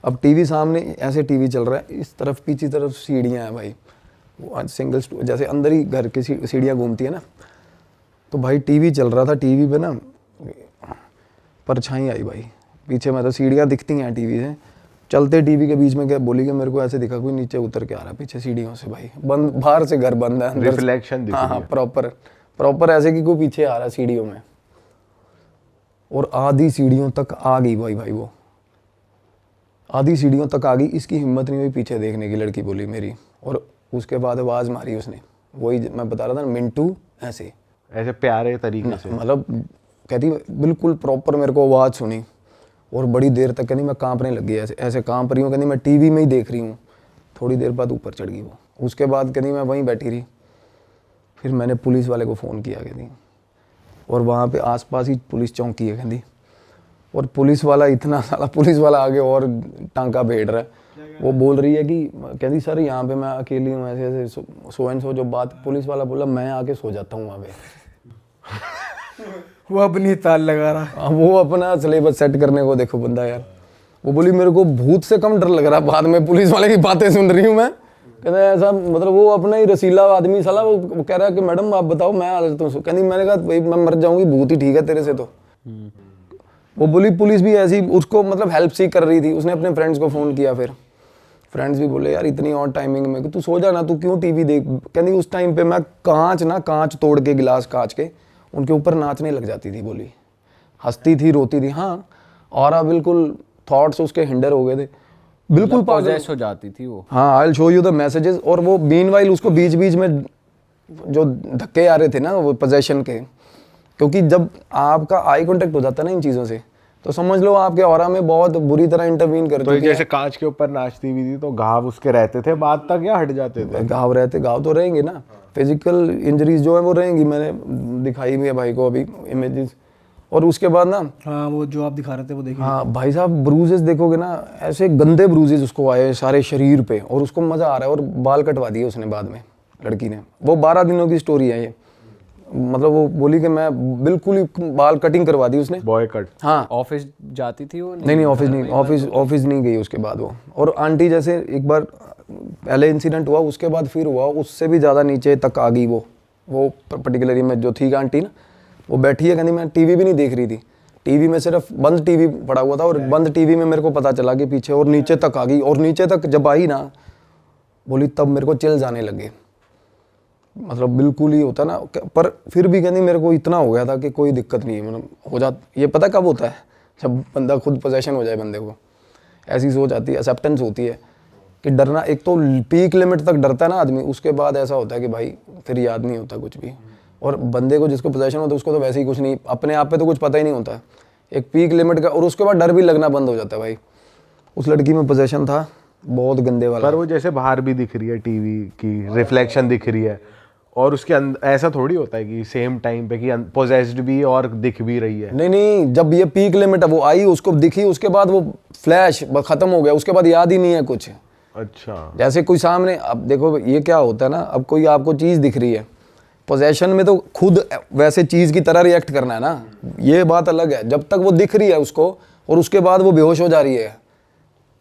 अब टीवी सामने ऐसे टीवी चल रहा है, इस तरफ पीछे तरफ सीढ़ियाँ हैं भाई, वो आज सिंगल जैसे अंदर ही घर की सीढ़ियाँ घूमती है ना, तो भाई टीवी चल रहा था, टीवी पे ना परछाई आई भाई पीछे, मतलब सीढ़ियाँ दिखती हैं टीवी से, चलते टीवी के बीच में क्या बोली कि मेरे को ऐसे दिखा कोई नीचे उतर के आ रहा है पीछे सीढ़ियों से भाई, बंद, बाहर से घर बंद है, अंदर रिफ्लेक्शन दिख रही है। हाँ प्रॉपर ऐसे कि कोई पीछे आ रहा है सीढ़ियों में, और आधी सीढ़ियों तक आ गई भाई वो आधी सीढ़ियों तक आ गई, इसकी हिम्मत नहीं हुई पीछे देखने की, लड़की बोली मेरी, और उसके बाद आवाज़ मारी उसने, वही मैं बता रहा था ना, मिंटू, ऐसे प्यारे तरीके से, मतलब कहती बिल्कुल प्रॉपर, मेरे को आवाज़ सुनी, और बड़ी देर तक कहती मैं कांपने लग गई, ऐसे कांप रही हूँ, कहती मैं टीवी में ही देख रही हूँ। थोड़ी देर बाद ऊपर चढ़ गई वो, उसके बाद कहती मैं वहीं बैठी रही, फिर मैंने पुलिस वाले को फ़ोन किया कहती, और वहाँ पे आसपास ही पुलिस चौकी है कहती, और पुलिस वाला इतना सारा पुलिस वाला आगे और टांका भेड़ रहा है, वो बोल रही है कि कहती सर यहाँ पे मैं अकेली हूँ, ऐसे सो एंड सो, जो बात पुलिस वाला बोला मैं आके सो जाता हूँ वहाँ पे। वो अपनी ताल लगा रहा। वो अपना सिलेबस सेट करने को देखो बंदा यार। वो बोली मेरे को भूत से कम डर लग रहा, बाद में पुलिस वाले की बातें सुन रही हूँ मैं, कहता है ऐसा, मतलब वो अपना ही रसीला आदमी साला, वो कह रहा है कि मैडम आप बताओ मैं आ जाता हूँ, कहती मैंने कहा भाई मैं मर जाऊंगी, भूत ही ठीक है तेरे से तो। वो बोली पुलिस भी ऐसी उसको मतलब हेल्प सी कर रही थी, उसने अपने फ्रेंड्स को फ़ोन किया, फिर फ्रेंड्स भी बोले यार इतनी और टाइमिंग में कि तू सो जा ना, तू क्यों टीवी देख। कहती उस टाइम पे मैं कांच तोड़ के, गिलास कांच के उनके ऊपर नाचने लग जाती थी, बोली हंसती थी, रोती थी, हाँ, और बिल्कुल थॉट्स उसके हिंडर हो गए थे, बिल्कुल पॉजेस हो जाती थी वो। हाँ, I will show you the messages. और वो मीनवाइल उसको बीच बीच में जो धक्के आ रहे थे ना वो पोजेशन के, क्योंकि जब आपका आई कांटेक्ट हो जाता है ना इन चीज़ों से, तो समझ लो आपके ऑरा में बहुत बुरी तरह इंटरवीन करती तो थी। जैसे कांच के ऊपर नाचती भी थी तो घाव उसके रहते थे बाद तक या हट जाते थे? घाव तो रहेंगे ना, फिजिकल इंजरीज जो है वो रहेंगी, मैंने दिखाई भी है भाई को अभी इमेजेस। और उसके बाद ना, हाँ वो जो आप दिखा रहे थे वो देखिए, हाँ भाई साहब ब्रूजेस देखोगे ना, ऐसे गंदे ब्रूजेस उसको आए सारे शरीर पे, और उसको मज़ा आ रहा है, और बाल कटवा दिए उसने बाद में, लड़की ने। वो 12 दिनों की स्टोरी है ये, मतलब वो बोली कि मैं बिल्कुल ही बाल कटिंग करवा दी उसने, बॉय कट। हाँ, ऑफिस जाती थी वो? नहीं ऑफिस नहीं गई उसके बाद वो। और आंटी जैसे एक बार पहले इंसिडेंट हुआ, उसके बाद फिर हुआ, उससे भी ज़्यादा नीचे तक आ गई वो, वो पर्टिकुलर इमेज जो थी आंटी ना, वो बैठी है, कहती मैं टीवी भी नहीं देख रही थी, टीवी में सिर्फ बंद टीवी पड़ा हुआ था, और बंद टीवी में मेरे को पता चला कि पीछे और नीचे तक आ गई, और नीचे तक जब आई ना बोली तब मेरे को चिल्स आने लगे, मतलब बिल्कुल ही होता ना, पर फिर भी कहती मेरे को इतना हो गया था कि कोई दिक्कत नहीं है, मतलब हो जाता, ये पता कब होता है, जब बंदा खुद पोजेशन हो जाए बंदे को, ऐसी सोच आती है, एक्सेप्टेंस होती है कि डरना, एक तो पीक लिमिट तक डरता है ना आदमी, उसके बाद ऐसा होता है कि भाई फिर याद नहीं होता कुछ भी, और बंदे को जिसको पोजेशन होता है उसको तो वैसे ही कुछ नहीं, अपने आप पे तो कुछ पता ही नहीं होता है, एक पीक लिमिट का, और उसके बाद डर भी लगना बंद हो जाता है भाई। उस लड़की में पोजेशन था बहुत गंदे वाला। पर वो जैसे बाहर भी दिख रही है, टीवी की रिफ्लेक्शन दिख रही है, और उसके अंदर ऐसा थोड़ी होता है कि सेम टाइम पे कि पोजेस्ड भी और दिख भी रही है। नहीं नहीं, जब ये पीक लिमिट है वो आई, उसको दिखी, उसके बाद वो फ्लैश खत्म हो गया, उसके बाद याद ही नहीं है कुछ। अच्छा, जैसे कोई सामने, अब देखो ये क्या होता है ना, अब कोई आपको चीज दिख रही है, पोजेशन में तो खुद वैसे चीज की तरह रिएक्ट करना है ना, ये बात अलग है। जब तक वो दिख रही है उसको और उसके बाद वो बेहोश हो जा रही है,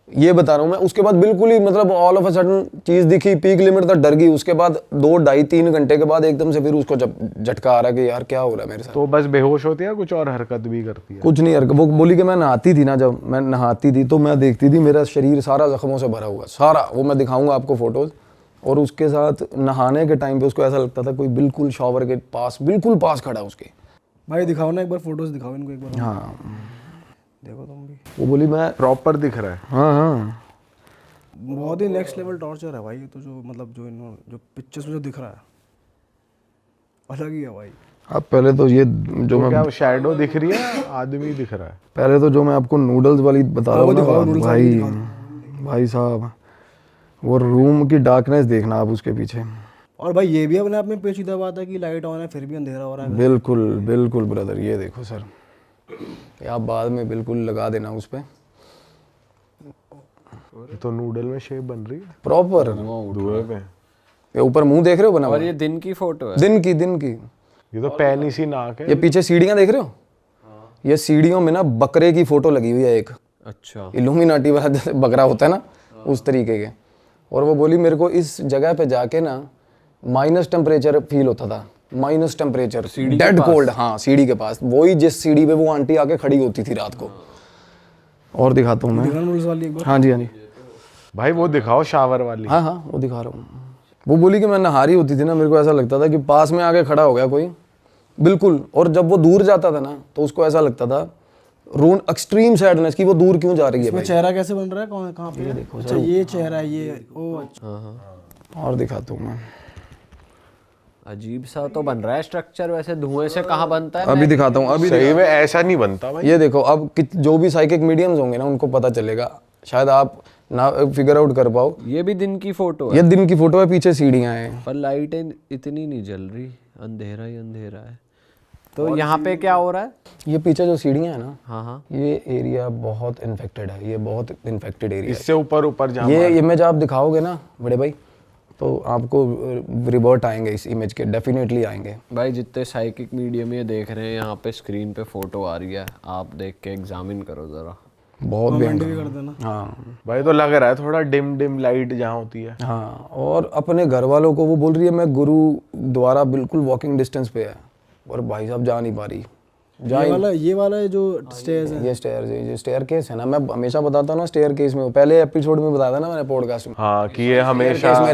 ये बता रहा हूँ मैं, उसके बाद बिल्कुल ही मतलब ऑल ऑफ अ सडन चीज दिखी, पीक लिमिट तक डर गई, उसके बाद 2 ढाई 3 घंटे के बाद एकदम से फिर उसको झटका आ रहा है कि यार क्या हो रहा है मेरे साथ। तो बस बेहोश होती है, कुछ और हरकत भी करती है? कुछ नहीं हरकत, वो बोली कि मैं नहाती थी ना, जब मैं नहाती थी तो मैं देखती थी मेरा शरीर सारा जख्मों से भरा हुआ, सारा, वो मैं दिखाऊंगा आपको फोटोज, और उसके साथ नहाने के टाइम पे उसको ऐसा लगता था कोई बिल्कुल शॉवर के पास, बिल्कुल पास खड़ा उसके। भाई दिखाओ ना एक बार, फोटोज दिखाओ इनको एक बार। हाँ देखो तुम भी, वो बोली मैं, प्रॉपर दिख रहा है। हाँ हाँ बहुत ही नेक्स्ट लेवल टॉर्चर है भाई ये तो, जो मतलब जो जो पिक्चर्स में जो दिख रहा है अलग ही है भाई। अब पहले तो ये जो तो मैं, क्या शैडो दिख रही है, आदमी दिख रहा है? पहले तो जो मैं आपको नूडल्स वाली बता रहा हूँ ना दिखाओ, noodles वाली भाई, भाई साहब वो रूम की डार्कनेस देखना आप उसके पीछे। और भाई ये भी अपने आप में पेचीदा बात है कि लाइट ऑन है फिर भी अंधेरा हो रहा है। बिल्कुल बिल्कुल ब्रदर, ये देखो सर, ये आप बाद में बिल्कुल लगा देना उस पर तो नूडल में शेप बन रही है प्रॉपर, धुएं पे। ये ऊपर मुंह देख रहे हो बना हुआ, और ये दिन की फोटो है, दिन की ये तो पैनी सी नाक है। ये पीछे सीढ़ियां देख रहे हो, ये सीढ़ियों में ना बकरे की फोटो लगी हुई है एक, अच्छा इल्यूमिनाटी वाला जैसे बकरा होता है ना उस तरीके के। और वो बोली मेरे को इस जगह पे जाके ना माइनस टेम्परेचर फील होता था, माइनस टेम्परेचर, डेड कोल्ड। हाँ सीढ़ी के पास, वही जिस सीढ़ी पे वो आंटी आके खड़ी होती थी रात को। और दिखाता हूँ मैं, दिखाना नूडल्स वाली एक बार। हाँ जी हाँ जी, भाई वो दिखाओ शावर वाली। हाँ हाँ वो दिखा रहा हूँ। वो बोली कि मैं नहा रही होती थी ना, मेरे को ऐसा लगता था कि पास में आके खड़ा हो गया कोई, बिल्कुल। और जब वो दूर जाता था ना तो उसको ऐसा लगता था रोन, एक्सट्रीम सैडनेस की, वो दूर क्यों जा रही है इसमें भाई। चेहरा कैसे बन रहा है, कौन कहाँ पे? ये देखो, अच्छा ये चेहरा है ये, ओ अच्छा। और दिखाता हूँ मैं, अजीब सा तो बन रहा है स्ट्रक्चर, वैसे धुएं से कहाँ बनता है? अभी दिखाता हूँ, अभी सही में ऐसा नहीं बनता भाई। ये देखो, अब जो भी साइकिक मीडियम्स होंगे ना उनको पता चलेगा, शायद आप ना फिगर आउट कर पाओ। ये भी दिन की फोटो है, ये दिन की फोटो है, पीछे सीढ़ियाँ हैं, पर लाइटें इतनी नहीं जल रही, अंधेरा ही अंधेरा है। तो यहाँ पे क्या हो रहा है? ये पीछे जो सीढ़ियाँ हैं ना, हाँ हाँ, ये एरिया बहुत इन्फेक्टेड है, ये बहुत इन्फेक्टेड एरिया इससे ऊपर ऊपर है। ये इमेज आप दिखाओगे ना बड़े भाई, तो आपको रिवर्ट आएंगे इस इमेज के, डेफिनेटली आएंगे। भाई जितने साइकिक मीडियम ये देख रहे हैं, यहाँ पे स्क्रीन पे फोटो आ रही है, आप देख के एग्जामिन करो जरा। बहुत कमेंट भी भयंकर। कर देना। हाँ भाई, तो लग रहा है थोड़ा डिम लाइट जहाँ होती है। हाँ, और अपने घर वालों को वो बोल रही है मैं गुरु द्वारा बिल्कुल वॉकिंग डिस्टेंस पे है, और भाई साहब जा नहीं पा रही। ये वाला जो स्टेयर्स है, ये स्टेयर केस है ना, मैं हमेशा बताता हूँ ना स्टेयर केस में, पहले एपिसोड में बताया था ना मैंने पॉडकास्ट में, हाँ कि ये हमेशा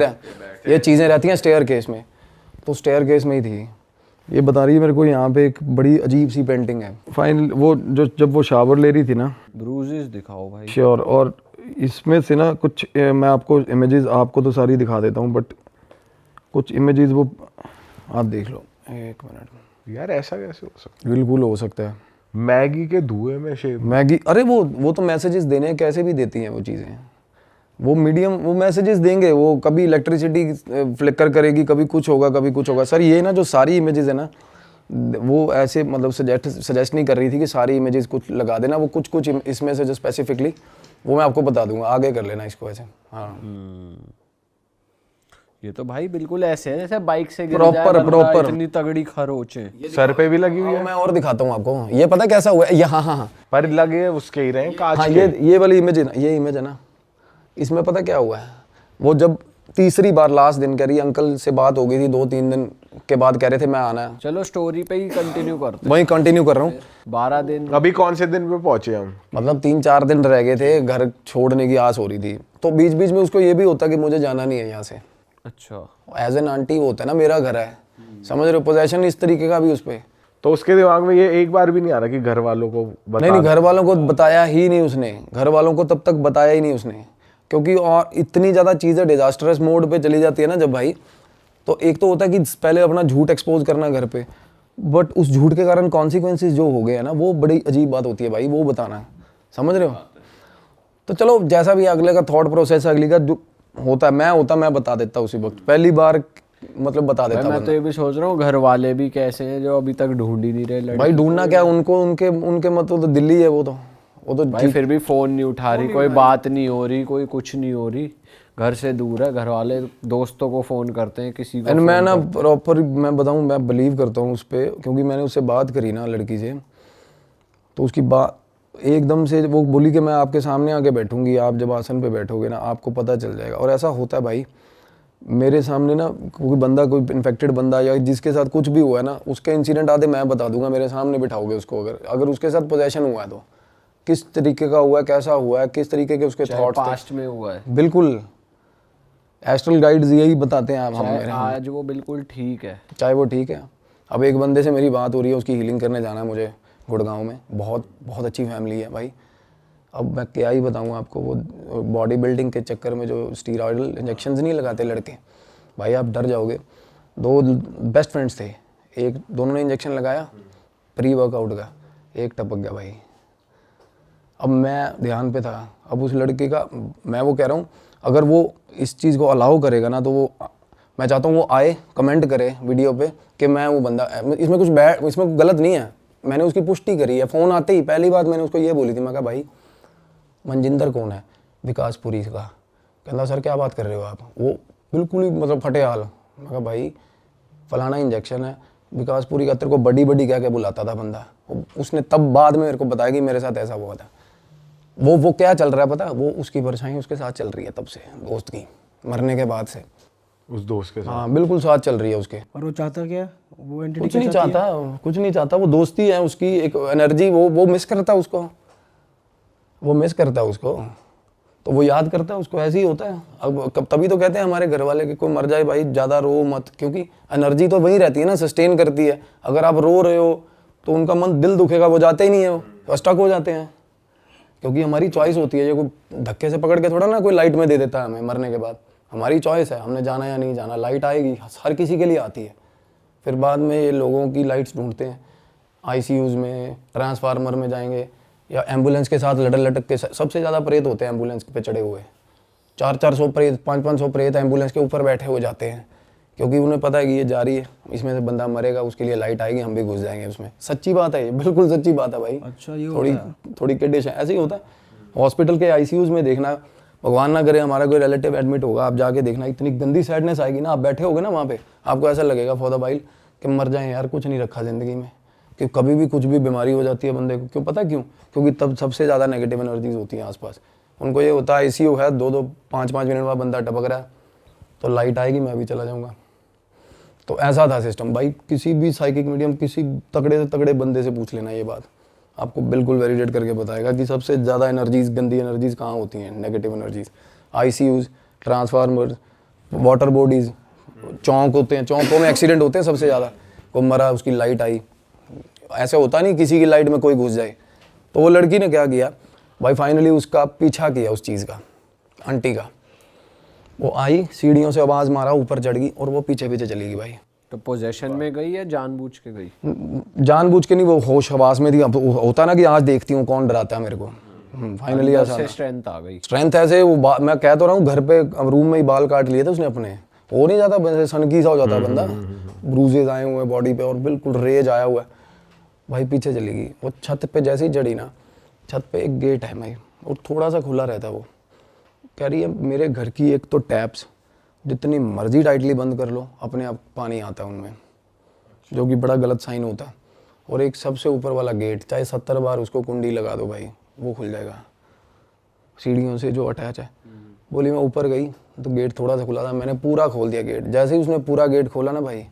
ये चीज़ें रहती हैं स्टेयर केस में, तो स्टेयर केस में ही थी। ये बता रही है मेरे को यहाँ पे एक बड़ी अजीब सी पेंटिंग है। फाइनल वो जो जब वो शावर ले रही थी ना, ब्रूजेस दिखाओ भाई। श्योर, और इसमें से ना कुछ मैं आपको इमेजेस आपको तो सारी दिखा देता हूँ, बट कुछ इमेजेस वो आप देख लो। एक मिनट यार, ऐसा कैसे हो सकता बिल्कुल हो सकता है। है? मैगी के धुएं में शेप। मैगी, अरे वो तो मैसेजेस देने हैं, कैसे भी देती हैं वो चीज़ें, वो मीडियम वो मैसेजेस देंगे, वो कभी इलेक्ट्रिसिटी फ्लिकर करेगी, कभी कुछ होगा कभी कुछ होगा। सर ये ना जो सारी इमेजेस है ना, वो ऐसे मतलब सजेस्ट नहीं कर रही थी कि सारी इमेजेस कुछ लगा देना, वो कुछ इसमें से जो स्पेसिफिकली वो मैं आपको बता दूंगा, आगे कर लेना इसको ऐसे। हाँ ये तो भाई बिल्कुल ऐसे है जैसे बाइक से गिर Proper, जाए बंदा, proper। इतनी तगड़ी खरोचे। सर पे भी लगी हुई है, मैं और दिखाता हूँ आपको, ये पता कैसा हुआ है, ये हाँ, पर लगे उसके ही रहे कांच हाँ, के। ये वाली इमेज है ना, ये इमेज है ना, इसमें पता क्या हुआ है, वो जब तीसरी बार लास्ट दिन कह रही अंकल से बात हो गई थी 2-3 दिन के बाद कह रहे थे मैं आना है, चलो स्टोरी पे ही कंटिन्यू करते वहीं कंटिन्यू कर रहा हूँ। हैं। 12 दिन अभी कौन से दिन पे पहुंचे हम? मतलब 3-4 दिन रह गए थे, घर छोड़ने की आस हो रही थी, तो बीच बीच में उसको ये भी होता कि मुझे जाना नहीं है यहाँ से। अच्छा एज एन आंटी वो होता है ना, मेरा घर है, समझ रहे हो, पोजेशन इस तरीके का भी उस पर। तो उसके दिमाग में ये एक बार भी नहीं आ रहा कि घर वालों को बता नहीं, घर वालों को बताया ही नहीं उसने, घर वालों को तब तक बताया ही नहीं उसने, क्योंकि और इतनी ज़्यादा चीज़ें डिजास्टरस मोड पे चली जाती है ना जब भाई, तो एक तो होता है कि पहले अपना झूठ एक्सपोज करना घर पे, बट उस झूठ के कारण कॉन्सिक्वेंसेस जो हो गए हैं ना, वो बड़ी अजीब बात होती है भाई, वो बताना, समझ रहे हो। तो चलो जैसा भी अगले का थॉट प्रोसेस, अगली का जो होता है, मैं बता देता उसी वक्त, पहली बार मतलब बता देता मैं तो ये भी सोच रहा हूँ घर वाले भी कैसे हैं जो अभी तक ढूंढ ही नहीं रहे लड़की। भाई ढूंढना क्या, उनको उनके मतलब तो दिल्ली है, वो तो भाई फिर भी फोन नहीं उठा रही, कोई बात नहीं हो रही, कोई कुछ नहीं हो रही, घर से दूर है, घर वाले दोस्तों को फोन करते हैं, किसी को एंड मैं ना प्रॉपर मैं बताऊं, मैं बिलीव करता हूँ उस पर, क्योंकि मैंने उससे बात करी ना लड़की से, तो उसकी बात एकदम से वो बोली कि मैं आपके सामने आके बैठूंगी, आप जब आसन पे बैठोगे ना आपको पता चल जाएगा। और ऐसा होता है भाई, मेरे सामने ना कोई बंदा, कोई इन्फेक्टेड बंदा या जिसके साथ कुछ भी हुआ है ना, उसके इंसिडेंट आते मैं बता दूंगा, मेरे सामने बिठाओगे उसको, अगर उसके साथ पोजेशन हुआ है तो किस तरीके का हुआ है, कैसा हुआ है, किस तरीके के उसके थॉट्स पास्ट में हुआ है। बिल्कुल एस्ट्रल गाइड्स यही बताते हैं हम मेरे, आज वो बिल्कुल ठीक है, चाहे वो ठीक है। अब एक बंदे से मेरी बात हो रही है, उसकी हीलिंग करने जाना है मुझे गुड़गांव में, बहुत बहुत अच्छी फैमिली है भाई। अब मैं क्या ही बताऊँ आपको, वो बॉडी बिल्डिंग के चक्कर में जो स्टीरॉयडल इंजेक्शंस नहीं लगाते लड़के, भाई आप डर जाओगे। 2 बेस्ट फ्रेंड्स थे, दोनों ने इंजेक्शन लगाया प्री वर्कआउट का, एक टपक गया भाई। अब मैं ध्यान पे था, अब उस लड़के का मैं वो कह रहा हूँ, अगर वो इस चीज़ को अलाउ करेगा ना, तो वो मैं चाहता हूँ वो आए कमेंट करे वीडियो पे कि मैं वो बंदा, इसमें कुछ इसमें गलत नहीं है, मैंने उसकी पुष्टि करी है। फ़ोन आते ही पहली बात मैंने उसको ये बोली थी, मैं कहा भाई मनजिंदर कौन है, विकासपुरी का। कहता सर क्या बात कर रहे हो आप, वो बिल्कुल ही मतलब फटे हाल। मैं कहा भाई फलाना इंजेक्शन है विकासपुरी का, तेरे को बड़ी बड़ी क्या क्या बुलाता था बंदा। उसने तब बाद में मेरे को बताया कि मेरे साथ ऐसा हुआ था। वो क्या चल रहा है पता, वो उसकी परछाई उसके साथ चल रही है तब से, दोस्त की मरने के बाद से, उस दोस्त के साथ। हाँ बिल्कुल साथ चल रही है उसके। और वो चाहता क्या, वो एंटिटी कुछ नहीं चाहता, कुछ नहीं चाहता, वो दोस्ती है उसकी, एक एनर्जी वो मिस करता है उसको, वो मिस करता है उसको, तो वो याद करता है उसको, ऐसे ही होता है। अब तभी तो कहते हैं हमारे घर वाले कि कोई मर जाए भाई ज़्यादा रो मत, क्योंकि एनर्जी तो वहीं रहती है ना, सस्टेन करती है। अगर आप रो रहे हो तो उनका मन, दिल दुखेगा, वो जाते ही नहीं है, वो स्टक हो जाते हैं, क्योंकि हमारी चॉइस होती है। ये कोई धक्के से पकड़ के थोड़ा ना कोई लाइट में दे देता है हमें मरने के बाद, हमारी चॉइस है, हमने जाना या नहीं जाना। लाइट आएगी, हर किसी के लिए आती है। फिर बाद में ये लोगों की लाइट्स ढूंढते हैं, आईसीयूज़ में, ट्रांसफार्मर में जाएंगे, या एम्बुलेंस के साथ लटक के। सबसे ज़्यादा प्रेत होते हैं एम्बुलेंस पे चढ़े हुए, 400-400 प्रेत, 500-500 प्रेत एम्बुलेंस के ऊपर बैठे हो जाते हैं, क्योंकि उन्हें पता है कि ये जा रही है, इसमें से बंदा मरेगा, उसके लिए लाइट आएगी, हम भी घुस जाएंगे उसमें। सच्ची बात है ये, बिल्कुल सच्ची बात है भाई। अच्छा, ये थोड़ी कंडीशन ऐसे ही होता है। हॉस्पिटल के आईसीयूज़ में देखना, भगवान ना करे हमारा कोई रिलेटिव एडमिट होगा, आप जाके देखना, इतनी गंदी सैडनेस आएगी ना, आप बैठे होगे ना वहाँ पे, आपको ऐसा लगेगा फॉर द वाइल कि मर जाएं यार, कुछ नहीं रखा ज़िंदगी में। कि कभी भी कुछ भी बीमारी हो जाती है बंदे को, क्यों पता क्यों? क्योंकि तब सबसे ज़्यादा नेगेटिव एनर्जीज होती हैं आसपास। उनको ये होता है आईसीयू है, 2-2, 5-5 मिनट बाद बंदा टपक रहा है, तो लाइट आएगी, मैं भी चला जाऊँगा। तो ऐसा था सिस्टम भाई। किसी भी साइकिक मीडियम, किसी तगड़े से तगड़े बंदे से पूछ लेना ये बात, आपको बिल्कुल वैलिडेट करके बताएगा कि सबसे ज़्यादा एनर्जीज, गंदी एनर्जीज कहाँ होती हैं, negative energies. ICUs, transformer, water bodies, चौक होते हैं, चौकों में एक्सीडेंट होते हैं सबसे ज़्यादा। कोई मरा, उसकी लाइट आई, ऐसा होता नहीं किसी की लाइट में कोई घुस जाए। तो वो लड़की ने क्या किया भाई, फाइनली उसका पीछा किया उस चीज़ का, आंटी का। वो आई, सीढ़ियों से आवाज़ मारा, ऊपर चढ़ गई और वो पीछे पीछे चली गई भाई। तो पोजेशन में गई या जानबूझ के गई? जानबूझ के नहीं, वो होश हवास में थी। अब होता ना कि आज देखती हूँ कौन डराता है मेरे को। फाइनली ऐसा स्ट्रेंथ आ गई। स्ट्रेंथ ऐसे वो मैं कह तो रहा हूँ, घर पे रूम में ही बाल काट लिए थे उसने अपने। हो नहीं जाता वैसे, सनकी सा हो जाता है बंदा, ब्रूजेज आए हुए हैं बॉडी पे और बिल्कुल रेज आया हुआ है भाई। पीछे चली गई वो, छत पे जैसे ही चढ़ी ना, छत पे एक गेट है भाई, और थोड़ा सा खुला रहता है। वो कह रही है मेरे घर की एक तो टैप्स जितनी मर्जी टाइटली बंद कर लो, अपने आप पानी आता है उनमें, जो कि बड़ा गलत साइन होता है। और एक सबसे ऊपर वाला गेट, चाहे 70 बार उसको कुंडी लगा दो भाई, वो खुल जाएगा, सीढ़ियों से जो अटैच है। बोली मैं ऊपर गई तो गेट थोड़ा सा खुला था, मैंने पूरा खोल दिया गेट। जैसे ही उसने पूरा गेट खोला ना भाई,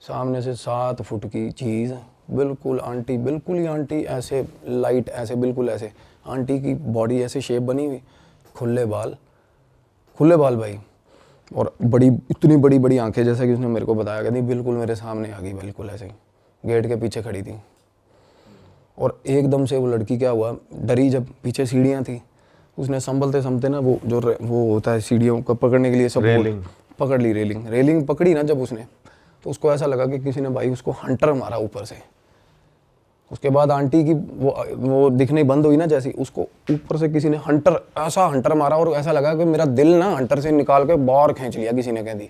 सामने से 7 फुट की चीज़, बिल्कुल आंटी, बिल्कुल ही आंटी, ऐसे लाइट, ऐसे बिल्कुल ऐसे आंटी की बॉडी ऐसे शेप बनी हुई, खुले बाल भाई, और बड़ी, इतनी बड़ी बड़ी आंखें, जैसा कि उसने मेरे को बताया, कहती बिल्कुल मेरे सामने आ गई, बिल्कुल ऐसे ही गेट के पीछे खड़ी थी। और एकदम से वो लड़की क्या हुआ, डरी, जब पीछे सीढ़ियाँ थी, उसने संभलते ना वो होता है सीढ़ियों को पकड़ने के लिए, सब रेलिंग पकड़ ली, रेलिंग पकड़ी ना जब उसने, तो उसको ऐसा लगा कि किसी ने भाई उसको हंटर मारा ऊपर से। उसके बाद आंटी की वो दिखनी बंद हुई ना, जैसी उसको ऊपर से किसी ने ऐसा हंटर मारा, और ऐसा लगा कि मेरा दिल ना हंटर से निकाल के बाहर खींच लिया किसी ने, कह दी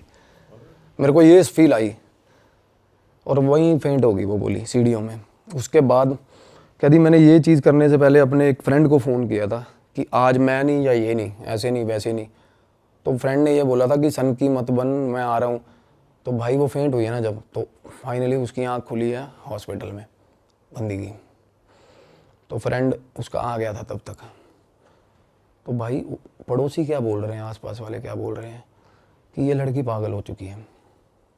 मेरे को ये फील आई, और वहीं फेंट हो गई वो, बोली सीढ़ियों में। उसके बाद कहती मैंने ये चीज़ करने से पहले अपने एक फ्रेंड को फ़ोन किया था कि आज मैं नहीं, या ये नहीं, ऐसे नहीं वैसे नहीं, तो फ्रेंड ने ये बोला था कि सन की मत बन, मैं आ रहा हूँ। तो भाई वो फेंट हुई है ना जब, तो फाइनली उसकी आँख खुली है हॉस्पिटल में, बंदी की। तो फ्रेंड उसका आ गया था तब तक। तो भाई पड़ोसी क्या बोल रहे हैं, आसपास वाले क्या बोल रहे हैं कि ये लड़की पागल हो चुकी है।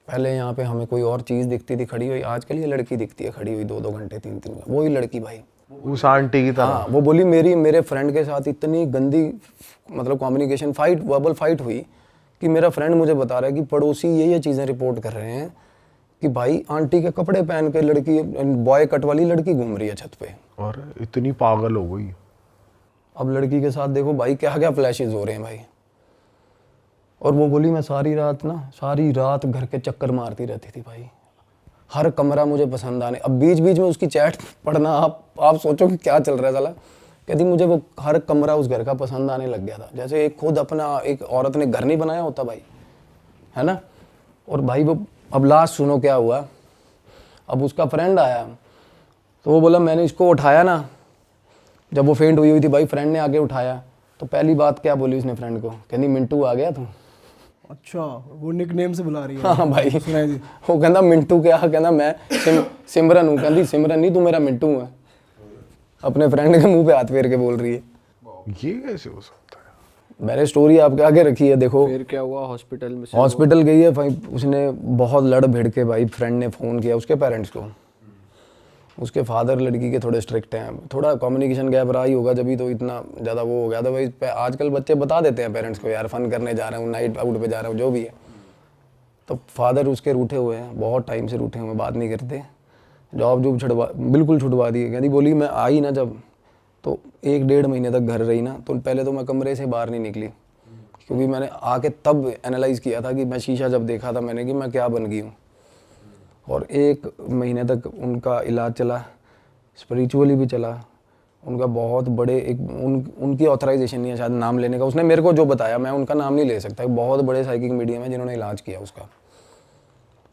पहले यहाँ पे हमें कोई और चीज़ दिखती थी खड़ी हुई, आजकल ये लड़की दिखती है खड़ी हुई 2-2 घंटे 3-3 घंटे, वही लड़की भाई, उस आंटी की तरह। हाँ, वो बोली मेरे फ्रेंड के साथ इतनी गंदी मतलब कम्युनिकेशन फाइट, वर्बल फाइट हुई कि मेरा फ्रेंड मुझे बता रहा है कि पड़ोसी ये चीज़ें रिपोर्ट कर रहे हैं कि भाई आंटी के कपड़े पहन के लड़की, बॉय कट वाली लड़की घूम रही है छत पे, और इतनी पागल हो गई। अब लड़की के साथ देखो भाई क्या क्या फ्लैशेस हो रहे हैं भाई। और वो बोली मैं सारी रात घर के चक्कर मारती रहती थी भाई, हर कमरा मुझे पसंद आने। अब बीच बीच में उसकी चैट पढ़ना, आप सोचो कि क्या चल रहा है साला। कहती मुझे वो हर कमरा उस घर का पसंद आने लग गया था, जैसे एक खुद अपना एक औरत ने घर नहीं बनाया होता भाई, है ना। और भाई वो अब लास्ट सुनो क्या हुआ। अब उसका फ्रेंड आया, तो वो बोला मैंने इसको उठाया ना, जब वो फेंट हुई थी भाई, फ्रेंड ने आके उठाया, तो पहली बात क्या बोली उसने फ्रेंड को, कहनी मिंटू आ गया तू। अच्छा, वो निकनेम से बुला रही है। हाँ भाई, सुनाई दी। वो कहना मिंटू क्या, कहना मैं सिमरन हूँ, कहती सिमरन नहीं तू मेरा मिंटू है। अपने फ्रेंड के मुंह पे हाथ फेर के बोल रही है। ये कैसे हो सकता है? मैंने स्टोरी आपके आगे रखी है, देखो। फिर क्या हुआ हॉस्पिटल में? हॉस्पिटल गई है भाई, उसने बहुत लड़ भिड़ के भाई, फ्रेंड ने फ़ोन किया उसके पेरेंट्स को। उसके फादर लड़की के थोड़े स्ट्रिक्ट हैं, थोड़ा कम्युनिकेशन गैप रहा ही होगा, जब तो इतना ज़्यादा वो हो गया था भाई। आजकल बच्चे बता देते हैं पेरेंट्स को, यार फन करने जा रहा हूँ, नाइट आउट पे जा रहा हूँ, जो भी है। तो फादर उसके रूठे हुए हैं, बहुत टाइम से रूठे हुए, बात नहीं करते। जॉब बिल्कुल छुड़वा दी। कहती बोली मैं आई ना जब, तो 1-1.5 महीने तक घर रही ना, तो पहले तो मैं कमरे से बाहर नहीं निकली, क्योंकि मैंने आके तब एनालाइज़ किया था कि मैं शीशा जब देखा था मैंने कि मैं क्या बन गई हूँ। और 1 महीने तक उनका इलाज चला, स्पिरिचुअली भी चला। उनका बहुत बड़े उनकी ऑथराइजेशन नहीं है शायद नाम लेने का, उसने मेरे को जो बताया, मैं उनका नाम नहीं ले सकता, बहुत बड़े साइकिक मीडियम है जिन्होंने इलाज किया उसका।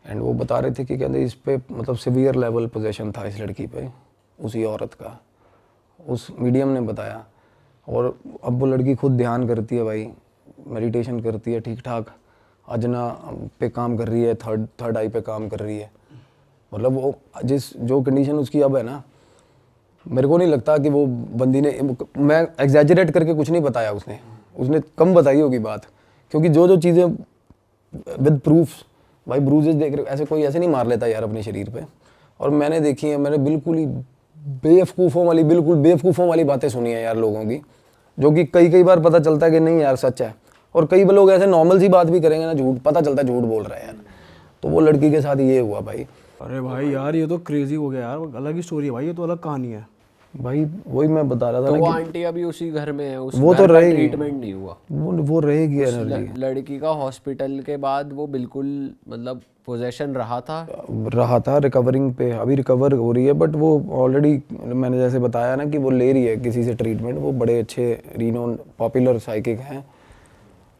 एंड वो बता रहे थे कि कहते इस पे मतलब सीवियर लेवल पोजेशन था इस लड़की पे, उसी औरत का, उस मीडियम ने बताया। और अब वो लड़की खुद ध्यान करती है भाई, मेडिटेशन करती है ठीक ठाक, अजना पे काम कर रही है, थर्ड आई पे काम कर रही है। मतलब वो जो कंडीशन उसकी अब है ना, मेरे को नहीं लगता कि वो बंदी ने, मैं एग्जैजरेट करके कुछ नहीं बताया, उसने कम बताई होगी बात, क्योंकि जो चीज़ें विद प्रूफ्स भाई, ब्रूजेस देख रहे ऐसे कोई ऐसे नहीं मार लेता यार अपने शरीर पे। और मैंने देखी है, मैंने बिल्कुल ही बिल्कुल बेवकूफ़ों वाली बातें सुनी है यार लोगों की, जो कि कई बार पता चलता है कि नहीं यार सच है। और कई लोग ऐसे नॉर्मल सी बात भी करेंगे ना, झूठ पता चलता है झूठ बोल रहा है यार। तो वो लड़की के साथ ये हुआ भाई। अरे भाई यार ये तो क्रेजी हो गया यार, अलग ही स्टोरी है भाई, ये तो अलग कहानी है भाई। वही मैं बता रहा था तो ना वो कि आंटी अभी उसी घर में है, वो तो रहेगी, ट्रीटमेंट नहीं हुआ, वो रहेगी एनर्जी। लड़की का हॉस्पिटल के बाद वो बिल्कुल मतलब पोजेशन रहा था रिकवरिंग पे, अभी रिकवर हो रही है, बट वो ऑलरेडी मैंने जैसे बताया ना कि वो ले रही है किसी से ट्रीटमेंट, वो बड़े अच्छे रिनोन पॉपुलर साइकिक हैं,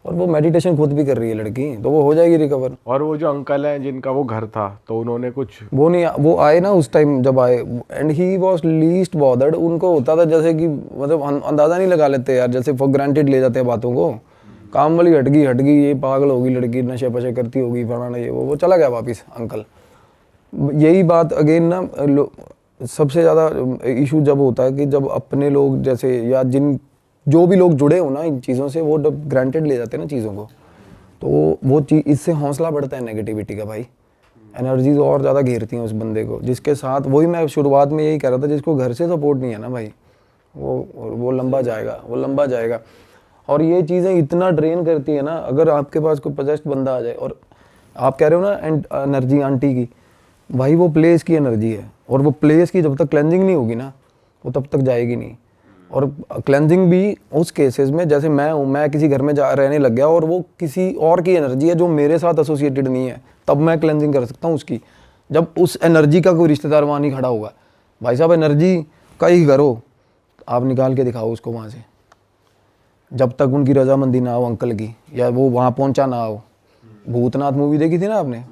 और वो मेडिटेशन खुद भी कर रही है लड़की, तो वो हो जाएगी रिकवर। और वो जो अंकल हैं जिनका वो घर था, तो उन्होंने कुछ वो आए ना उस टाइम जब आए, and he was least bothered. उनको होता था जैसे कि मतलब अंदाज़ा नहीं लगा लेते यार, जैसे फॉर ग्रांटेड ले जाते हैं बातों को, काम वाली हट गई, ये पागल होगी लड़की, नशे पशे करती होगी, फलाना ये वो चला गया वापस अंकल। यही बात अगेन ना, सबसे ज़्यादा इशू जब होता है कि जब अपने लोग जैसे, या जो भी लोग जुड़े हो ना इन चीज़ों से, वो जब ग्रांटेड ले जाते हैं ना चीज़ों को, तो वो चीज़, इससे हौसला बढ़ता है नेगेटिविटी का भाई। एनर्जीज और ज़्यादा घेरती हैं उस बंदे को, जिसके साथ वही मैं शुरुआत में यही कह रहा था, जिसको घर से सपोर्ट नहीं है ना भाई, वो लंबा जाएगा, वो लंबा जाएगा। और ये चीज़ें इतना ड्रेन करती है ना, अगर आपके पास कोई पोजेस्ड बंदा आ जाए, और आप कह रहे हो ना एनर्जी आंटी की, भाई वो प्लेस की एनर्जी है, और वो प्लेस की जब तक क्लेंजिंग नहीं होगी ना, वो तब तक जाएगी नहीं। और क्लेंजिंग भी उस केसेस में, जैसे मैं हूँ, मैं किसी घर में जा रहने लग गया और वो किसी और की एनर्जी है जो मेरे साथ एसोसिएटेड नहीं है, तब मैं क्लेंजिंग कर सकता हूँ उसकी, जब उस एनर्जी का कोई रिश्तेदार वहाँ नहीं खड़ा होगा। भाई साहब एनर्जी का ही घर हो, आप निकाल के दिखाओ उसको वहाँ से, जब तक उनकी रजामंदी ना हो अंकल की, या वो वहाँ पहुँचा ना हो। भूतनाथ मूवी देखी थी ना आपने,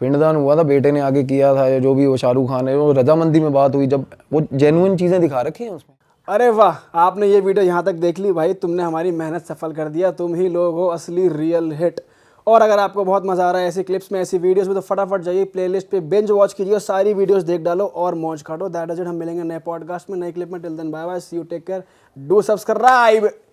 पिंडदान हुआ था, बेटे ने आगे किया था, या जो भी वो शाहरुख खान है, वो रजामंदी में बात हुई, जब वो जेन्युइन चीज़ें दिखा रखी हैं उसमें। अरे वाह, आपने ये वीडियो यहाँ तक देख ली भाई, तुमने हमारी मेहनत सफल कर दिया, तुम ही लोग हो असली रियल हिट। और अगर आपको बहुत मज़ा आ रहा है ऐसी क्लिप्स में, ऐसी वीडियोस में, तो फटाफट जाइए प्लेलिस्ट पे बिंज वॉच कीजिए और सारी वीडियोस देख डालो और मौज काटो। That is it. हम मिलेंगे नए पॉडकास्ट में, नए क्लिप में। Till then bye bye, see you, take care, do subscribe.